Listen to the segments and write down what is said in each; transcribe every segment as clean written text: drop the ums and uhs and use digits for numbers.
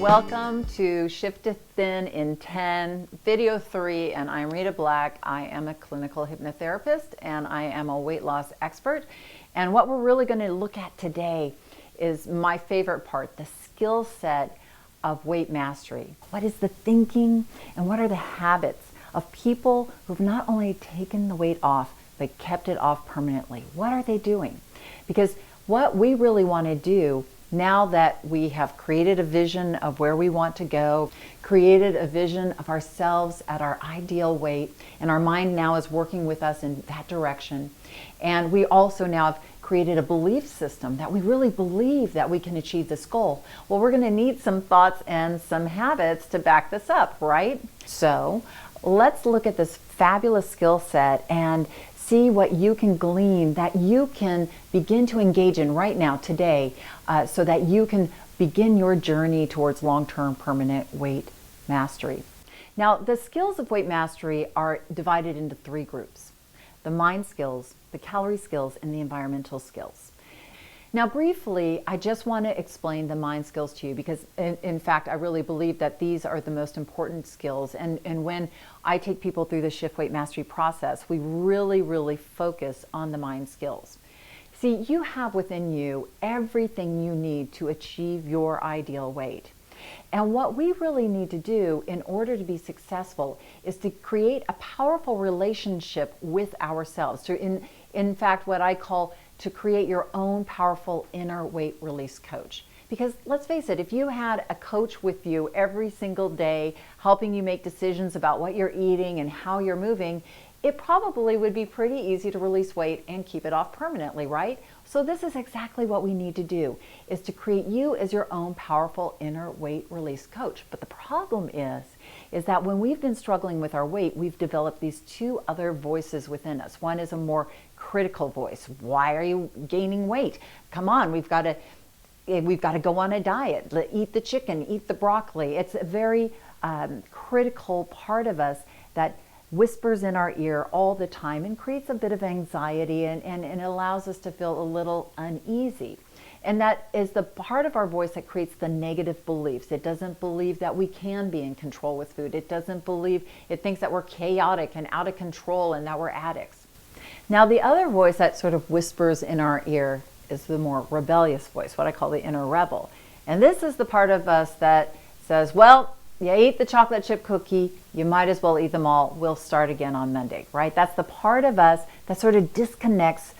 Welcome to Shift to Thin in 10, video 3, and I'm Rita Black. I am a clinical hypnotherapist and I am a weight loss expert. And what we're really going to look at today is my favorite part, the skill set of weight mastery. What is the thinking and what are the habits of people who've not only taken the weight off, but kept it off permanently? What are they doing? Because what we really want to do now that we have created a vision of where we want to go, created a vision of ourselves at our ideal weight, and our mind now is working with us in that direction. And we also now have created a belief system that we really believe that we can achieve this goal. Well, we're going to need some thoughts and some habits to back this up, right? So let's look at this fabulous skill set and see what you can glean that you can begin to engage in right now, today, so that you can begin your journey towards long-term permanent weight mastery. Now, the skills of weight mastery are divided into 3 groups: the mind skills, the calorie skills, and the environmental skills. Now, briefly, I just want to explain the mind skills to you because, in fact, I really believe that these are the most important skills. And when I take people through the Shift Weight Mastery process, we really focus on the mind skills. See, you have within you everything you need to achieve your ideal weight. And what we really need to do in order to be successful is to create a powerful relationship with ourselves. To, in fact, what I call to create your own powerful inner weight release coach. Because let's face it, if you had a coach with you every single day, helping you make decisions about what you're eating and how you're moving, it probably would be pretty easy to release weight and keep it off permanently, right? So this is exactly what we need to do, is to create you as your own powerful inner weight release coach. But the problem is that when we've been struggling with our weight, we've developed these 2 other voices within us. One is a more critical voice. Why are you gaining weight? Come on, we've got to go on a diet. Eat the chicken, eat the broccoli. It's a very critical part of us that whispers in our ear all the time and creates a bit of anxiety and it allows us to feel a little uneasy. And that is the part of our voice that creates the negative beliefs. It doesn't believe that we can be in control with food. It doesn't believe, it thinks that we're chaotic and out of control and that we're addicts. Now, the other voice that sort of whispers in our ear is the more rebellious voice, what I call the inner rebel. And this is the part of us that says, well, you ate the chocolate chip cookie, you might as well eat them all. We'll start again on Monday, right? That's the part of us that sort of disconnects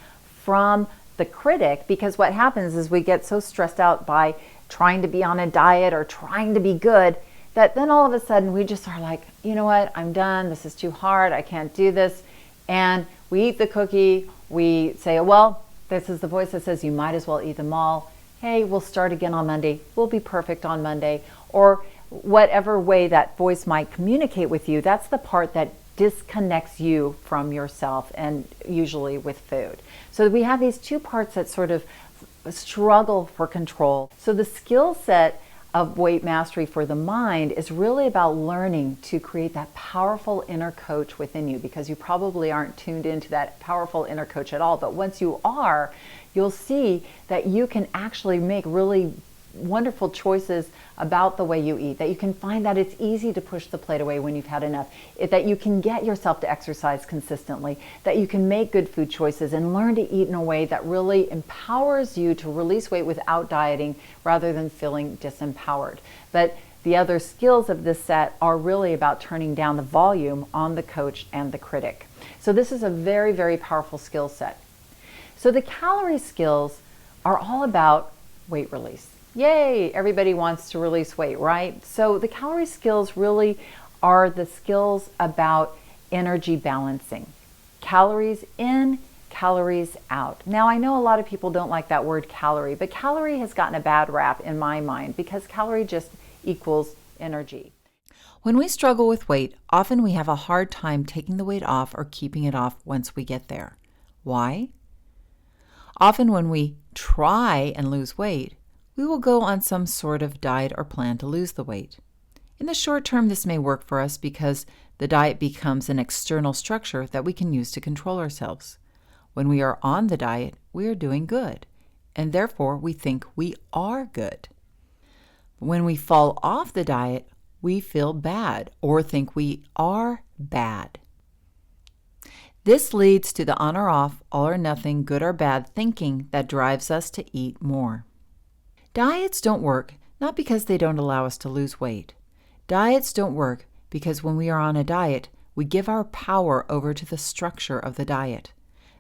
from the critic, because what happens is we get so stressed out by trying to be on a diet or trying to be good that then all of a sudden we just are like, you know what, I'm done. This is too hard. I can't do this. And we eat the cookie. We say, well, this is the voice that says you might as well eat them all. Hey, we'll start again on Monday. We'll be perfect on Monday. Or whatever way that voice might communicate with you, that's the part that disconnects you from yourself, and usually with food. So we have these 2 parts that sort of struggle for control. So the skill set of weight mastery for the mind is really about learning to create that powerful inner coach within you, because you probably aren't tuned into that powerful inner coach at all. But once you are, you'll see that you can actually make really wonderful choices about the way you eat, that you can find that it's easy to push the plate away when you've had enough, that you can get yourself to exercise consistently, that you can make good food choices and learn to eat in a way that really empowers you to release weight without dieting rather than feeling disempowered. But the other skills of this set are really about turning down the volume on the coach and the critic. So this is a very powerful skill set. So the calorie skills are all about weight release. Yay, everybody wants to release weight, right? So the calorie skills really are the skills about energy balancing. Calories in, calories out. Now, I know a lot of people don't like that word calorie, but calorie has gotten a bad rap in my mind because calorie just equals energy. When we struggle with weight, often we have a hard time taking the weight off or keeping it off once we get there. Why? Often when we try and lose weight, we will go on some sort of diet or plan to lose the weight. In the short term, this may work for us because the diet becomes an external structure that we can use to control ourselves. When we are on the diet, we are doing good, and therefore we think we are good. When we fall off the diet, we feel bad or think we are bad. This leads to the on or off, all or nothing, good or bad thinking that drives us to eat more. Diets don't work not because they don't allow us to lose weight. Diets don't work because when we are on a diet, we give our power over to the structure of the diet.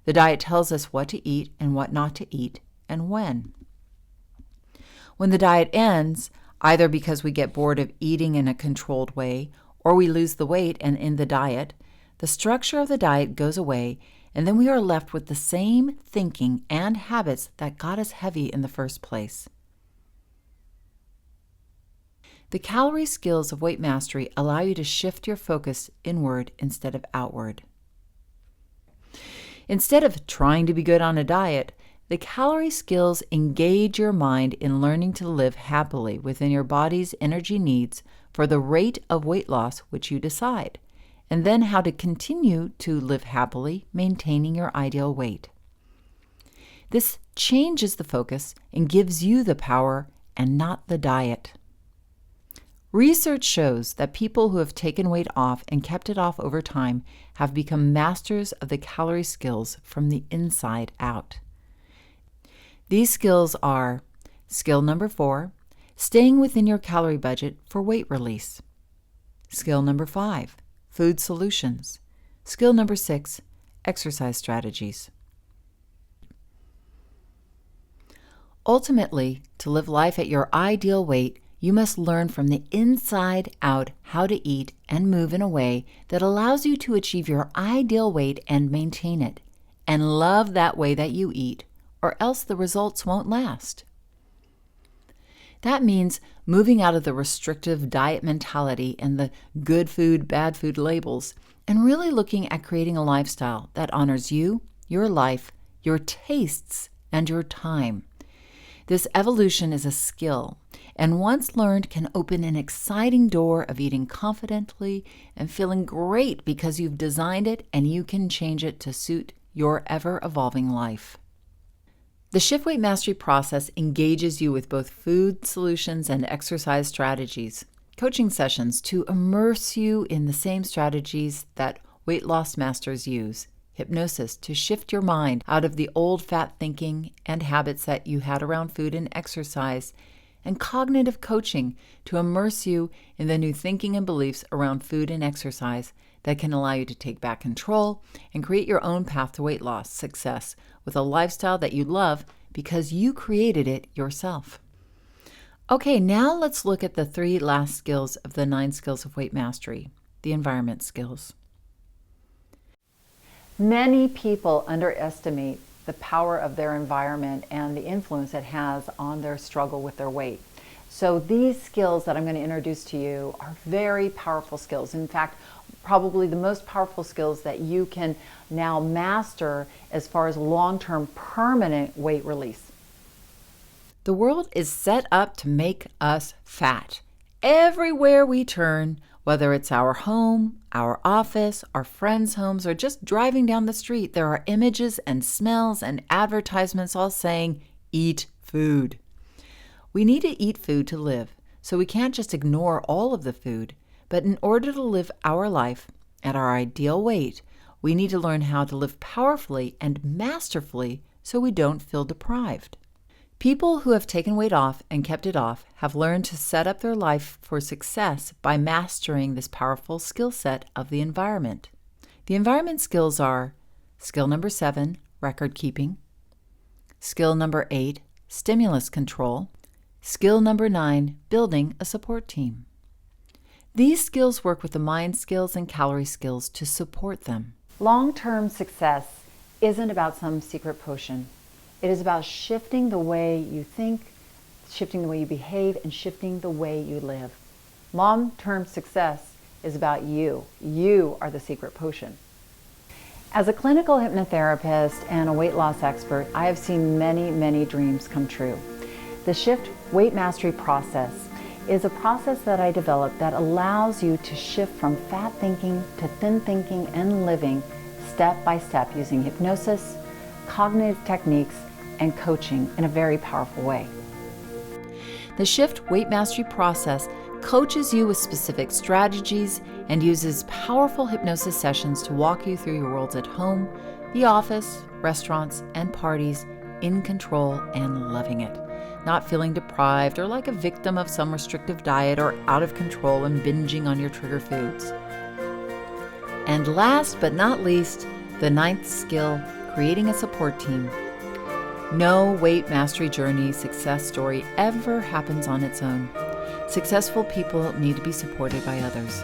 The diet tells us what to eat and what not to eat and when. When the diet ends, either because we get bored of eating in a controlled way or we lose the weight and end the diet, the structure of the diet goes away, and then we are left with the same thinking and habits that got us heavy in the first place. The calorie skills of weight mastery allow you to shift your focus inward instead of outward. Instead of trying to be good on a diet, the calorie skills engage your mind in learning to live happily within your body's energy needs for the rate of weight loss which you decide, and then how to continue to live happily, maintaining your ideal weight. This changes the focus and gives you the power and not the diet. Research shows that people who have taken weight off and kept it off over time have become masters of the calorie skills from the inside out. These skills are skill number 4, staying within your calorie budget for weight release. Skill number 5, food solutions. Skill number 6, exercise strategies. Ultimately, to live life at your ideal weight, you must learn from the inside out how to eat and move in a way that allows you to achieve your ideal weight and maintain it, and love that way that you eat, or else the results won't last. That means moving out of the restrictive diet mentality and the good food, bad food labels, and really looking at creating a lifestyle that honors you, your life, your tastes, and your time. This evolution is a skill, and once learned can open an exciting door of eating confidently and feeling great because you've designed it and you can change it to suit your ever-evolving life. The Shift Weight Mastery process engages you with both food solutions and exercise strategies, coaching sessions to immerse you in the same strategies that weight loss masters use, hypnosis to shift your mind out of the old fat thinking and habits that you had around food and exercise, and cognitive coaching to immerse you in the new thinking and beliefs around food and exercise that can allow you to take back control and create your own path to weight loss success with a lifestyle that you love because you created it yourself. Okay, now let's look at the 3 last skills of the 9 skills of weight mastery, the environment skills. Many people underestimate the power of their environment and the influence it has on their struggle with their weight. So these skills that I'm going to introduce to you are very powerful skills. In fact, probably the most powerful skills that you can now master as far as long-term permanent weight release. The world is set up to make us fat. Everywhere we turn, whether it's our home, our office, our friends' homes, or just driving down the street, there are images and smells and advertisements all saying, eat food. We need to eat food to live, so we can't just ignore all of the food. But in order to live our life at our ideal weight, we need to learn how to live powerfully and masterfully so we don't feel deprived. People who have taken weight off and kept it off have learned to set up their life for success by mastering this powerful skill set of the environment. The environment skills are skill number 7, record keeping, skill number 8, stimulus control, skill number 9, building a support team. These skills work with the mind skills and calorie skills to support them. Long-term success isn't about some secret potion. It is about shifting the way you think, shifting the way you behave, and shifting the way you live. Long-term success is about you. You are the secret potion. As a clinical hypnotherapist and a weight loss expert, I have seen many, many dreams come true. The Shift Weight Mastery process is a process that I developed that allows you to shift from fat thinking to thin thinking and living step by step using hypnosis, cognitive techniques, and coaching in a very powerful way. The Shift Weight Mastery process coaches you with specific strategies and uses powerful hypnosis sessions to walk you through your worlds at home, the office, restaurants, and parties in control and loving it, not feeling deprived or like a victim of some restrictive diet or out of control and binging on your trigger foods. And last but not least, the 9th skill, creating a support team. No weight mastery journey success story ever happens on its own. Successful people need to be supported by others.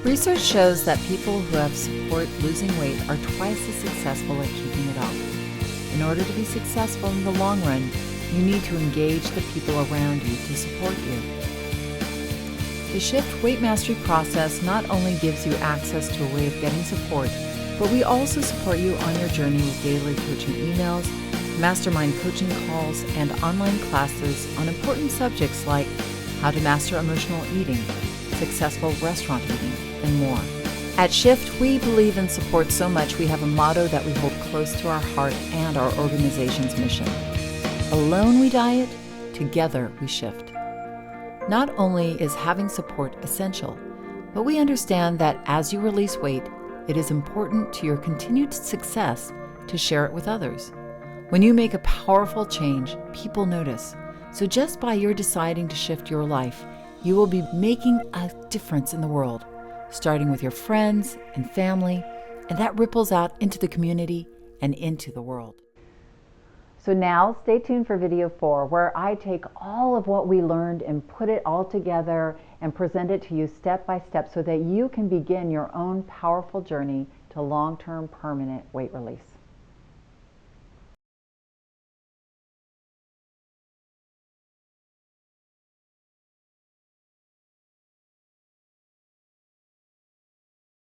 Research shows that people who have support losing weight are twice as successful at keeping it off. In order to be successful in the long run, you need to engage the people around you to support you. The Shift Weight Mastery process not only gives you access to a way of getting support, but we also support you on your journey with daily coaching emails, mastermind coaching calls, and online classes on important subjects like how to master emotional eating, successful restaurant eating, and more. At Shift, we believe in support so much we have a motto that we hold close to our heart and our organization's mission. Alone we diet, together we shift. Not only is having support essential, but we understand that as you release weight, it is important to your continued success to share it with others. When you make a powerful change, people notice. So just by your deciding to shift your life, you will be making a difference in the world, starting with your friends and family, and that ripples out into the community and into the world. So now stay tuned for video 4, where I take all of what we learned and put it all together and present it to you step by step so that you can begin your own powerful journey to long-term permanent weight release.